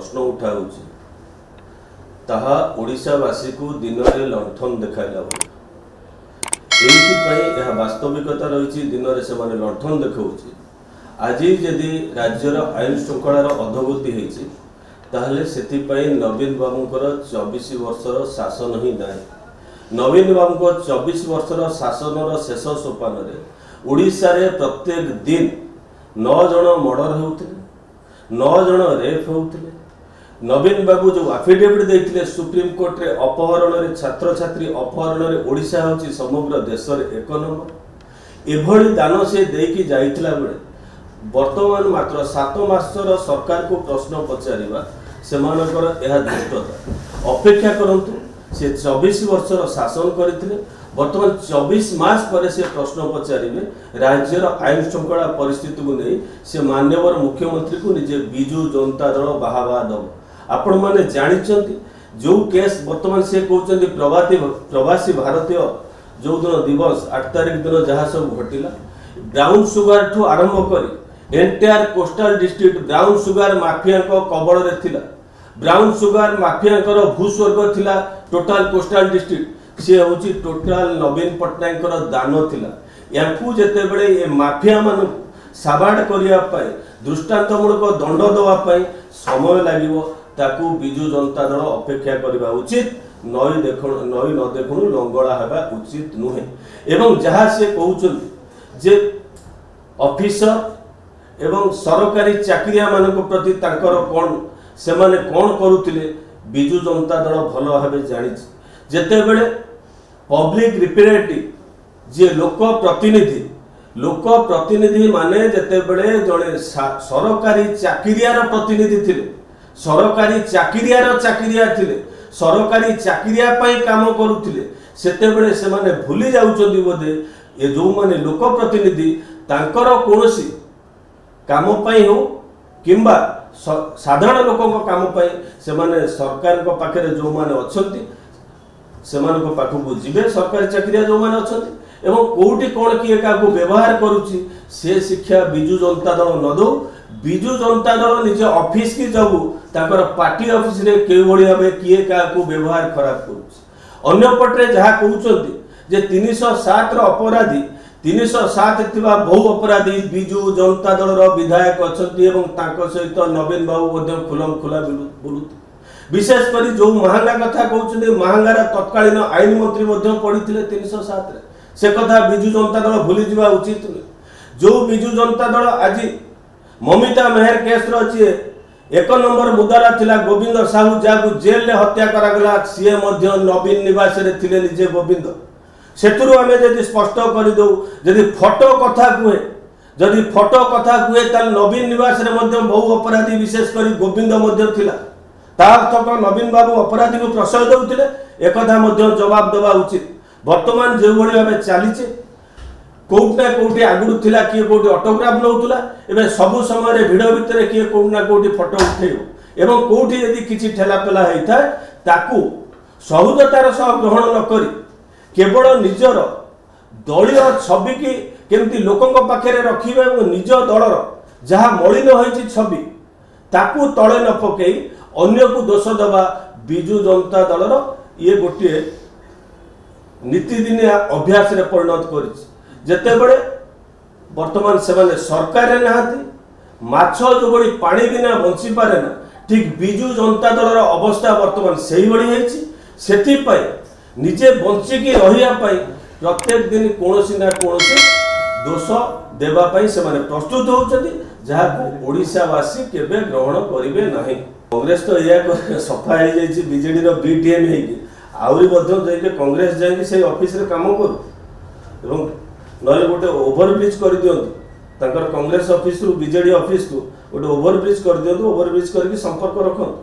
प्रश्न उठाऊछि ताहा ओडिशावासी को दिन में लंठन देखाइला यह वास्तविकता रही दिन में से लंठन देखा आज जदि राज्यर आईन श्रृंखलार अधोगति होती ताहले सेतिपाई नवीन बाबूंकर 24 वर्षर शासन ही दायी। नवीन बाबू 24 वर्षर शासन शेष सोपान ओडिशा रे प्रत्येक दिन 9 जन मर्डर होते 9 जन रेप होते। नवीन बाबू जो आफिडेविट देते सुप्रीम कोर्ट रे अपहरण रे छात्र छात्री अपहरण रे ओडिशा होची समग्र देश रे 1 नंबर एभली दान से देकी जाइतला बेले वर्तमान मात्र 7 मासर सरकार को प्रश्न पचारिबा सेमानकर यह दुष्टता अपेक्षा करंतु से 24 वर्षर शासन करथिले वर्तमान 24 मास पर से प्रश्न पचारिबे राज्यर आईन श्रृंखला परिस्थिति को नहीं से माननीय मुख्यमंत्री को निजे बिजू जनता दल बाहाबा दब आपण माने जानिचंती जो केस वर्तमान से कहउचंती प्रवासी भारतीय जो दिन दिवस 8 तारिख दिन जहाँ सब घटिला ब्राउन सुगर ठू आरंभ करी entire coastal district brown sugar mafia को कबल रे थिला। ब्राउन सुगर माफिया भूस्वर्ग थिला टोटाल कोस्टल डिस्ट्रिक्ट सी हूँ टोटाल नवीन पट्टनायक दान थिला। याकू जेते बड़े ये माफिया मान साबाड़ करने दृष्टांतमूलक दंड दवाई समय लगे ताकू बिजू जनता दल अपेक्षा करने उचित नई न देखु लंगड़ा होगा उचित नुहे एवं जहाँ से कहते जे ऑफिसर एवं सरकारी चाकरिया मान प्रति कौन से माने कौन करुले बिजू जनता दल भल भाव जानी जेते बड़े पब्लिक रिप्रेजेंटेटिव जे लोक प्रतिनिधि माने जेते बड़े जड़े सरकारी चाकरियार प्रतिनिधि थिले सरकारी चाकरिया थिले सरकारी चाकरिया पई काम करुथिले सेते बड़े से माने भूली जाउचंदी बोधे ये जो माने लोक प्रतिनिधि तांकर कोनोसी काम पई हो किंबा साधारण लोकों काम पई से माने सरकार को पाखरे जो माने अछंती से माने को पाखु जिबे सरकारी चाकरिया जो माने अछंती एवं कोउटी कोन किए का को व्यवहार करूची से शिक्षा बिजू जनता दल न दो बिजू जनता दल निज ऑफिस की जाबू ताकर पार्टी ऑफिस रे के भली भाबे किए का को व्यवहार खराब करूची। अन्य पटरे जहा कहउचंती जे 307 रो अपराधी 307 थिबा बहु अपराधी बिजू जनता दल रो विधायक अछंती एवं ताको सहित नवीन बाबू मध्ये खुलम खुला बुलुत विशेष करी जो महांगा कथा कहउचंती महांगार तत्कालीन आईन मंत्री मध्ये पडिथिले 307 रे से कथा बिजू जनता दल भूली जिबा उचित जो बिजू जनता दल आज ममिता मेहर केस रे 1 नंबर मुदारा थिला गोविंद साहू जाकू जेल रे हत्या करा गला सीए मध्ये नवीन निवास रे थिले निजे गोविंद सेतुरु आमे जदि स्पष्ट कर दो जदि फोटो कथा कुए ताल नवीन निवास रे मध्ये बहु अपराधी विशेष करी गोविंद मध्ये थिला ता अर्थ नवीन बाबू अपराधी को प्रश्रय दउथिले एकथा मध्ये जवाब देवा उचित। वर्तमान जो भली भाबे चलीचे कोउट ना कोउटी आगुरु थिला किए कोउटी ऑटोग्राफ नउतुला एबे सब समय भिड़ भितर किए कोउट ना कोउटी फोटो उठेयो एवं कोउटी यदि किछि ठेला पेला हेता ताकू सहजतार सह ग्रहण न करी केवल निजर दलीय छवि की केमती लोकंक पाखे रखिबे एवं निज दलर जहाँ मलिन होइछि छवि ताकू तले न पकई अन्य को दोष देवा बिजू जनता दलर ये गोटे नीतिदिनिया अभ्यास रे परिणत करिछि। जेते बड़े वर्तमान से माने सरकार रे नहाती माछ जो बड़ी पानी बिना बंची पारे ना ठीक बिजू जनता दलर अवस्था वर्तमान सही बड़ी हेछि सेति पई निजे बंची की रहिया पई प्रत्येक दिन कोनोसी ना कोनोसी दोष देवा पई से माने प्रस्तुत होउछथि जहा को ओडिशावासी केबे ग्रहण करिवे नाही। कांग्रेस तो या सफा हे जाइछि बीजेडी रो बी टीएम हेकि आउरी मध्ये जाइके कांग्रेस जाइके से ऑफिस रे काम करू एवं नले गोटे ओवरब्रिज कर दियंतु तांकर कांग्रेस ऑफिस रु बीजेडी ऑफिस को गोटे ओवरब्रिज कर दियंतु ओवरब्रिज करके संपर्क रखंतु।